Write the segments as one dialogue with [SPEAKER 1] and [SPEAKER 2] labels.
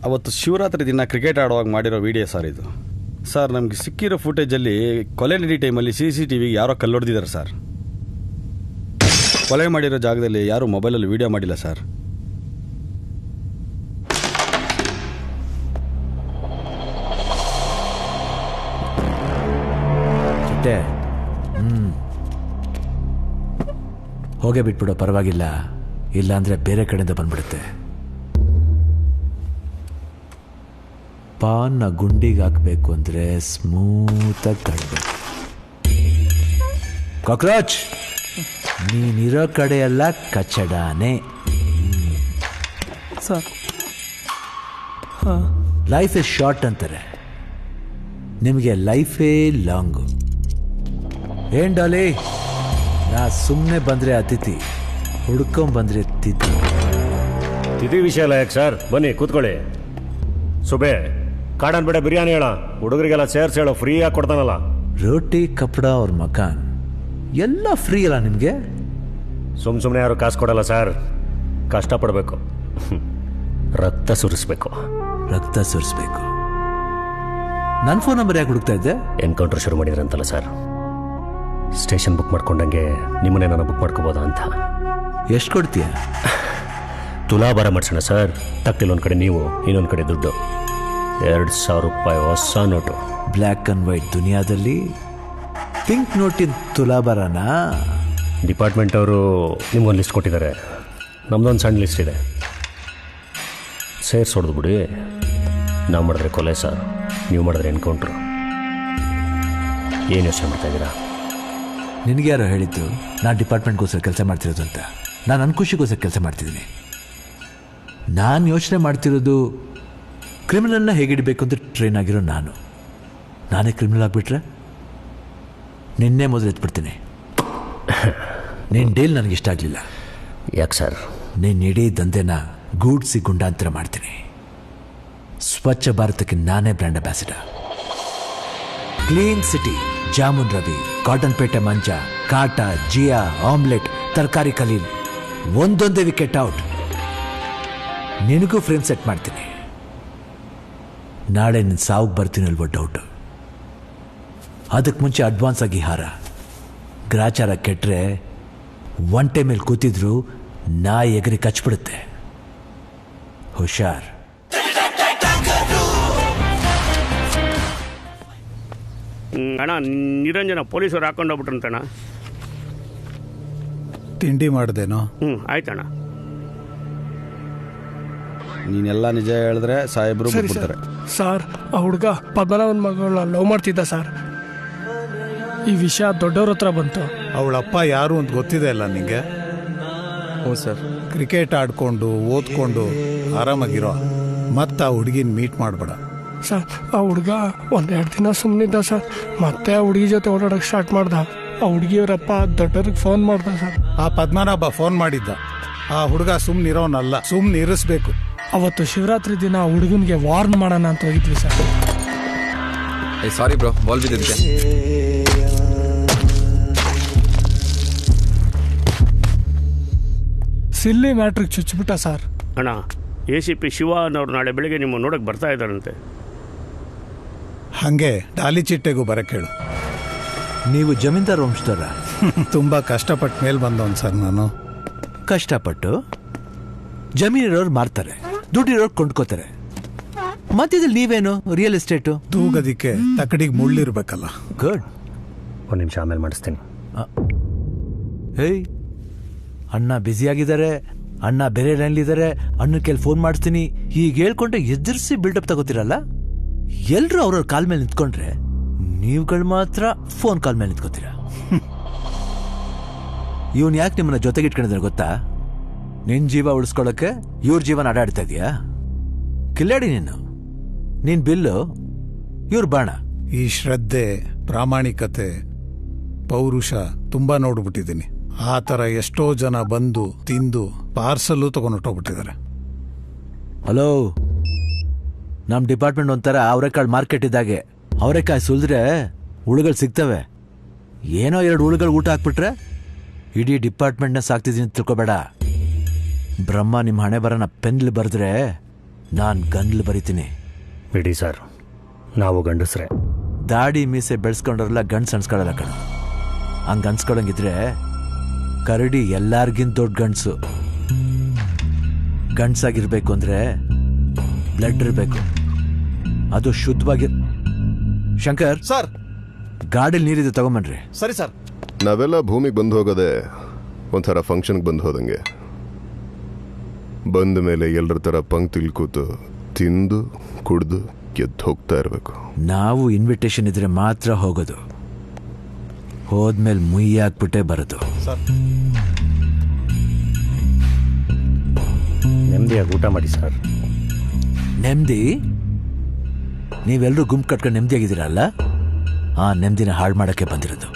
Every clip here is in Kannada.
[SPEAKER 1] ಅವತ್ತು ಶಿವರಾತ್ರಿ ದಿನ ಕ್ರಿಕೆಟ್ ಆಡುವಾಗ ಮಾಡಿರೋ ವಿಡಿಯೋ ಸರ್ ಇದು. ಸರ್ ನಮಗೆ ಸಿಕ್ಕಿರೋ ಫುಟೇಜಲ್ಲಿ ಕೊಲೆ ನಡಿ ಟೈಮಲ್ಲಿ CCTV ಯಾರೋ ಕಲ್ಲೊಡೆದಿದ್ದಾರೆ ಸರ್. ಕೊಲೆ ಮಾಡಿರೋ ಜಾಗದಲ್ಲಿ ಯಾರೂ ಮೊಬೈಲಲ್ಲಿ ವಿಡಿಯೋ ಮಾಡಿಲ್ಲ ಸರ್.
[SPEAKER 2] ಹೋಗೇ ಬಿಟ್ಬಿಡೋ, ಪರವಾಗಿಲ್ಲ. ಇಲ್ಲಾಂದ್ರೆ ಬೇರೆ ಕಡೆಯಿಂದ ಬಂದ್ಬಿಡುತ್ತೆ. ಪಾನ್ನ ಗುಂಡಿಗೆ ಹಾಕಬೇಕು ಅಂದರೆ ಸ್ಮೂತಾಗಿ ತಡಬೇಕು. ಕಾಕ್ರೋಚ್, ನೀನಿರೋ ಕಡೆಯೆಲ್ಲ ಕಚಡಾನೆ.
[SPEAKER 3] ಸರ್,
[SPEAKER 2] ಲೈಫ್ ಇಸ್ ಶಾರ್ಟ್ ಅಂತಾರೆ, ನಿಮಗೆ ಲೈಫೇ ಲಾಂಗು. ಏನ್ ಡಾಲಿ, ನಾ ಸುಮ್ಮನೆ ಬಂದರೆ ಅತಿಥಿ, ಹುಡ್ಕೊಂಬಂದ್ರೆ ತಿಥಿ.
[SPEAKER 4] ತಿಥಿ ವಿಷಯ ಅಲ್ಲ ಯಾಕೆ ಸರ್, ಬನ್ನಿ ಕೂತ್ಕೊಳ್ಳಿ. ಸುಬೇ ಕಾಡನ್ ಬೇಡ ಬಿರಿಯಾನಿ ಹೇಳ, ಹುಡುಗರಿಗೆಲ್ಲ ಸೇರ್ಸ್ ಹೇಳೋ, ಫ್ರೀಯಾಗಿ ಕೊಡ್ತಾನಲ್ಲ.
[SPEAKER 2] ರೋಟಿ ಕಪಡ ಅವ್ರ ಮಕಾನ್ ಎಲ್ಲ ಫ್ರೀ ಅಲ್ಲ ನಿಮಗೆ?
[SPEAKER 4] ಸುಮ್ಮನೆ ಯಾರು ಕಾಸು ಕೊಡಲ್ಲ ಸರ್, ಕಷ್ಟಪಡಬೇಕು, ರಕ್ತ ಸುರಿಸ್ಬೇಕು.
[SPEAKER 2] ರಕ್ತ ಸುರಿಸ್ಬೇಕು. ನನ್ನ ಫೋನ್ ನಂಬರ್ ಯಾಕೆ ಹುಡುಕ್ತಾ ಇದ್ದೆ?
[SPEAKER 4] ಎನ್ಕೌಂಟರ್ ಶುರು ಮಾಡಿದ್ರಂತಲ್ಲ ಸರ್, ಸ್ಟೇಷನ್ ಬುಕ್ ಮಾಡ್ಕೊಂಡಂಗೆ ನಿಮ್ಮನ್ನೇ ನಾನು ಬುಕ್ ಮಾಡ್ಕೋಬೋದಾ ಅಂತ.
[SPEAKER 2] ಎಷ್ಟು ಕೊಡ್ತೀಯ?
[SPEAKER 4] ತುಲಾಭಾರ ಮಾಡಿಸೋಣ ಸರ್. ತಕ್ತಿಲ್ಲೊಂದು ಕಡೆ ನೀವು, ಇನ್ನೊಂದು ಕಡೆ ದುಡ್ಡು. 2,000 ರೂಪಾಯಿ ಹೊಸ ನೋಟು.
[SPEAKER 2] ಬ್ಲ್ಯಾಕ್ ಆ್ಯಂಡ್ ವೈಟ್ ದುನಿಯಾದಲ್ಲಿ ಪಿಂಕ್ ನೋಟಿನ ತುಲಾಭಾರನ?
[SPEAKER 4] ಡಿಪಾರ್ಟ್ಮೆಂಟ್ ಅವರು ನಿಮ್ಗೊಂದು ಲಿಸ್ಟ್ ಕೊಟ್ಟಿದ್ದಾರೆ, ನಮ್ದೊಂದು ಸಣ್ಣ ಲಿಸ್ಟ್ ಇದೆ. ಸೇರಿಸೋಡ್ದು ಬಿಡಿ. ನಾವು ಮಾಡಿದ್ರೆ ಕೊಲೆ ಸರ್, ನೀವು ಮಾಡಿದ್ರೆ ಎನ್ಕೌಂಟ್ರು. ಏನು ಯೋಚನೆ ಮಾಡ್ತಾ ಇದ್ದೀರಾ?
[SPEAKER 2] ನಿನಗೆ ಯಾರೋ ಹೇಳಿದ್ದು ನಾನು ಡಿಪಾರ್ಟ್ಮೆಂಟ್ಗೋಸ್ಕರ ಕೆಲಸ ಮಾಡ್ತಿರೋದು ಅಂತ? ನಾನು ನನ್ನ ಖುಷಿಗೋಸ್ಕರ ಕೆಲಸ ಮಾಡ್ತಿದ್ದೀನಿ. ನಾನು ಯೋಚನೆ ಮಾಡ್ತಿರೋದು ಕ್ರಿಮಿನಲ್ನ ಹೇಗಿಡಬೇಕು ಅಂತ ಟ್ರೈನ್ ಆಗಿರೋ ನಾನೇ ಕ್ರಿಮಿನಲ್ ಆಗಿಬಿಟ್ರೆ ನಿನ್ನೆ ಮೊದಲು ಎತ್ಬಿಡ್ತೀನಿ. ನಿನ್ನ ಡೀಲ್ ನನಗಿಷ್ಟ ಆಗಲಿಲ್ಲ.
[SPEAKER 4] ಯಾಕೆ ಸರ್?
[SPEAKER 2] ನೀನು ಇಡೀ ದಂಧೆನ ಗೂಡ್ಸಿ ಗುಂಡಾಂತರ ಮಾಡ್ತೀನಿ. ಸ್ವಚ್ಛ ಭಾರತಕ್ಕೆ ನಾನೇ brand ambassador. Clean city, jamun Ravi, cotton ಪೇಟೆ ಮಂಜ, ಕಾಟ, ಜಿಯಾ, ಆಮ್ಲೆಟ್, ತರಕಾರಿ ಕಲೀಲ್, ಒಂದೊಂದೇ ವಿಕೆಟ್ ಔಟ್. ನಿನಗೂ ಫ್ರೇಮ್ ಸೆಟ್ ಮಾಡ್ತೀನಿ. ನಾಳೆ ನಿನ್ನ ಸಾವುಗೆ ಬರ್ತೀನಿ ಅಲ್ವೋ ಡೌಟು. ಅದಕ್ಕೆ ಮುಂಚೆ ಅಡ್ವಾನ್ಸ್ ಆಗಿ ಹಾರ. ಗ್ರಾಚಾರ ಕೆಟ್ಟರೆ ಒಂಟೆ ಮೇಲೆ ಕೂತಿದ್ರು ನಾಯಿ ಎಗರಿ ಕಚ್ಬಿಡುತ್ತೆ. ಹುಷಾರ್.
[SPEAKER 5] ಅಣ್ಣ, ನಿರಂಜನ ಪೊಲೀಸರು ಹಾಕೊಂಡು ಹೋಗ್ಬಿಟ್ರಂತಣ್ಣ.
[SPEAKER 6] ತಿಂಡಿ ಮಾಡ್ದೇನೋ?
[SPEAKER 5] ಆಯ್ತಣ್ಣ.
[SPEAKER 1] ನೀನೆಲ್ಲ ನಿಜ ಹೇಳಿದ್ರೆ ಸಾಹೇಬ್ರು ಬಿಡ್ತಾರೆ.
[SPEAKER 3] ಸರ್, ಆ ಹುಡುಗ ಪದ್ಮನಾಭನ್ ಮಗಳನ್ನ ಲವ್ ಮಾಡ್ತಿದ್ದ ಸರ್. ಈ ವಿಷಯ ದೊಡ್ಡವ್ರ ಹತ್ರ ಬಂತು.
[SPEAKER 6] ಅವಳಪ್ಪ ಯಾರು ಅಂತ ಗೊತ್ತಿದೆ ಅಲ್ಲ ನಿಂಗೆ?
[SPEAKER 7] ಹ್ಞೂ ಸರ್.
[SPEAKER 6] ಕ್ರಿಕೆಟ್ ಆಡ್ಕೊಂಡು ಓದ್ಕೊಂಡು ಆರಾಮಾಗಿರೋ, ಮತ್ತೆ ಆ ಹುಡುಗಿನ ಮೀಟ್ ಮಾಡಬೇಡ
[SPEAKER 3] ಸರ್. ಆ ಹುಡುಗ 1-2 ದಿನ ಸುಮ್ಮನಿದ್ದ ಸರ್. ಮತ್ತೆ ಆ ಹುಡುಗಿ ಜೊತೆ ಓಡಾಡೋಕೆ ಸ್ಟಾರ್ಟ್ ಮಾಡ್ದ. ಆ ಹುಡುಗಿಯವರಪ್ಪ ದೊಡ್ಡವ್ರಿಗೆ ಫೋನ್ ಮಾಡ್ದ ಸರ್.
[SPEAKER 6] ಆ ಪದ್ಮನಾಭ ಫೋನ್ ಮಾಡಿದ್ದ. ಆ ಹುಡುಗ ಸುಮ್ಮನಿರೋನಲ್ಲ, ಸುಮ್ಮನೆ ಇರಿಸ್ಬೇಕು.
[SPEAKER 3] ಅವತ್ತು ಶಿವರಾತ್ರಿ ದಿನ ಆ ಹುಡುಗನಿಗೆ ವಾರ್ನ್ ಮಾಡೋಣ ಅಂತ ಹೋಗಿದ್ವಿ ಸರ್.
[SPEAKER 7] ಸಾರಿ ಬ್ರೋ, ಬಾಲ್ ಬಿದ್ದಿದ್ದೆ.
[SPEAKER 3] ಸಿಲ್ಲಿ ಮ್ಯಾಟ್ರಿಗೆ ಚುಚ್ಚಿಬಿಟ್ಟ ಸರ್.
[SPEAKER 5] ಅಣ್ಣ, ACP ಶಿವ ಅನ್ನೋರು ನಾಳೆ ಬೆಳಿಗ್ಗೆ ನಿಮ್ಮ ನೋಡಕ್ಕೆ ಬರ್ತಾ ಇದ್ದಾರಂತೆ.
[SPEAKER 6] ಹಾಗೆ ಡಾಲಿ ಚಿಟ್ಟೆಗೂ ಬರಕ್ಕೆ ಹೇಳು.
[SPEAKER 2] ನೀವು ಜಮೀನ್ದಾರ್ ವಂಶದವರ?
[SPEAKER 6] ತುಂಬ ಕಷ್ಟಪಟ್ಟು ಮೇಲೆ ಬಂದವನು ಸರ್ ನಾನು.
[SPEAKER 2] ಕಷ್ಟಪಟ್ಟು ಜಮೀನಿರೋರು ಮಾರ್ತಾರೆ, ದುಡ್ಡಿರೋರು ಕೊಂಡ್ಕೋತಾರೆ. ಮಧ್ಯದಲ್ಲಿ ನೀವೇನು ರಿಯಲ್ ಎಸ್ಟೇಟು?
[SPEAKER 6] ತೂಗದಿಕ್ಕೆ ತಕಡಿಗೆ ಮುಳ್ಳಿರ್ಬೇಕಲ್ಲ.
[SPEAKER 2] ಗುಡ್.
[SPEAKER 4] ಒಂದು ನಿಮಿಷ, ಆಮೇಲೆ ಮಾಡಿಸ್ತೀನಿ.
[SPEAKER 2] ಹೇಯ್, ಅಣ್ಣ ಬ್ಯುಸಿಯಾಗಿದ್ದಾರೆ, ಅಣ್ಣ ಬೇರೆ ಲೈನ್ಲಿದ್ದಾರೆ, ಅಣ್ಣನ ಕೈಲಿ ಫೋನ್ ಮಾಡಿಸ್ತೀನಿ ಹೀಗೆ ಹೇಳ್ಕೊಂಡ್ರೆ ಎದುರಿಸಿ ಬಿಲ್ಡಪ್ ತಗೋತಿರಲ್ಲ. ಎಲ್ಲರೂ ಅವ್ರವ್ರ ಕಾಲ್ ಮೇಲೆ ನಿಂತ್ಕೊಂಡ್ರೆ ನೀವುಗಳು ಮಾತ್ರ ಫೋನ್ ಕಾಲ್ ಮೇಲೆ ನಿಂತ್ಕೋತೀರಾ. ಇವನ್ ಯಾಕೆ ನಿಮ್ಮನ್ನ ಜೊತೆಗೆ ಇಟ್ಕೊಂಡಿದ್ರೆ ಗೊತ್ತಾ? ನಿನ್ ಜೀವ ಉಳಿಸ್ಕೊಳ್ಳೋಕೆ ಇವ್ರ ಜೀವನ ಆಡಾಡ್ತಾ ಇದೀಯಾ? ಕಿಲ್ಲಾಡಿ ನೀನ್ ಬಿಲ್ಲು, ಇವ್ರ ಬಾಣ.
[SPEAKER 6] ಈ ಶ್ರದ್ಧೆ, ಪ್ರಾಮಾಣಿಕತೆ, ಪೌರುಷ ತುಂಬ ನೋಡ್ಬಿಟ್ಟಿದ್ದೀನಿ. ಆ ಥರ ಎಷ್ಟೋ ಜನ ಬಂದು ತಿಂದು ಪಾರ್ಸಲ್ಲು ತಗೊಂಡೋಗ್ಬಿಟ್ಟಿದ್ದಾರೆ.
[SPEAKER 2] ಹಲೋ, ನಮ್ಮ ಡಿಪಾರ್ಟ್ಮೆಂಟ್ ಒಂಥರ ಅವರೆಕಾಳು ಮಾರ್ಕೆಟ್ ಇದ್ದಾಗೆ. ಅವರೆಕಾಯಿ ಸುಲಿದ್ರೆ ಹುಳುಗಳು ಸಿಗ್ತವೆ. ಏನೋ 2 ಹುಳುಗಳು ಊಟ ಹಾಕ್ಬಿಟ್ರೆ ಇಡೀ ಡಿಪಾರ್ಟ್ಮೆಂಟ್ನ ಸಾಕ್ತಿದ್ದೀನಿ ತಿಳ್ಕೊಬೇಡ. ಬ್ರಹ್ಮ ನಿಮ್ಮ ಹಣೆ ಬರೋಣ ಪೆನ್ಲಿ ಬರೆದ್ರೆ ನಾನು ಗನ್ಲು ಬರಿತೀನಿ.
[SPEAKER 4] ಬಿಡಿ ಸರ್, ನಾವು ಗಂಡಸ್ರೆ.
[SPEAKER 2] ದಾಡಿ ಮೀಸೆ ಬೆಳೆಸ್ಕೊಂಡ್ರಲ್ಲ ಗಂಡ್ಸ್ ಅನ್ಸ್ಕೊಳ್ಳಲ್ಲ ಕಣ. ಹಂಗ ಅನ್ಸ್ಕೊಳಂಗಿದ್ರೆ ಕರಡಿ ಎಲ್ಲಾರ್ಗಿಂತ ದೊಡ್ಡ ಗಂಡ್ಸು. ಗಂಡ್ಸಾಗಿರ್ಬೇಕು ಅಂದ್ರೆ ಬ್ಲಡ್ ಇರಬೇಕು, ಅದು ಶುದ್ಧವಾಗಿ. ಶಂಕರ್
[SPEAKER 8] ಸರ್,
[SPEAKER 2] ಗಾಡಿಲಿ ನೀರಿದೆ ತಗೊಂಬನ್ರಿ.
[SPEAKER 8] ಸರಿ ಸರ್.
[SPEAKER 9] ನಾವೆಲ್ಲ ಭೂಮಿಗೆ ಬಂದು ಹೋಗೋದೆ ಒಂಥರ ಫಂಕ್ಷನ್ಗೆ ಬಂದು ಹೋದಂಗೆ. ಬಂದ ಮೇಲೆ ಎಲ್ಲರ ಥರ ಪಂಕ್ತಿಲ್ ಕೂತು ತಿಂದು ಕುಡ್ದು ಎದ್ದು ಹೋಗ್ತಾ ಇರಬೇಕು.
[SPEAKER 2] ನಾವು ಇನ್ವಿಟೇಷನ್ ಇದ್ರೆ ಮಾತ್ರ ಹೋಗೋದು, ಹೋದ್ಮೇಲೆ ಮುಯ್ಯಾಕ್ಬಿಟ್ಟೆ ಬರೋದು.
[SPEAKER 8] ಸರ್,
[SPEAKER 4] ನೆಮ್ಮದಿಯಾಗಿ ಊಟ ಮಾಡಿ ಸರ್.
[SPEAKER 2] ನೆಮ್ಮದಿ? ನೀವೆಲ್ಲರೂ ಗುಂಪು ಕಟ್ಕೊಂಡು ನೆಮ್ಮದಿಯಾಗಿದ್ದೀರಲ್ಲ, ಆ ನೆಮ್ಮದಿನ ಹಾಳು ಮಾಡೋಕ್ಕೆ ಬಂದಿರೋದು.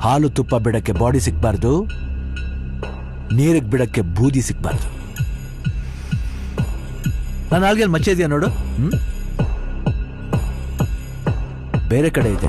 [SPEAKER 2] ಹಾಲು ತುಪ್ಪ ಬಿಡಕ್ಕೆ ಬಾಡಿ ಸಿಕ್ಬಾರ್ದು, ನೀರಿಗೆ ಬಿಡಕ್ಕೆ ಬೂದಿ ಸಿಕ್ಬಾರ್ದು. ನಾನು ಆಲ್ಗೆಲ್ಲಿ ಮಚ್ಚೆ ಇದೆಯಾ ನೋಡು. ಬೇರೆ ಕಡೆ ಇದೆ.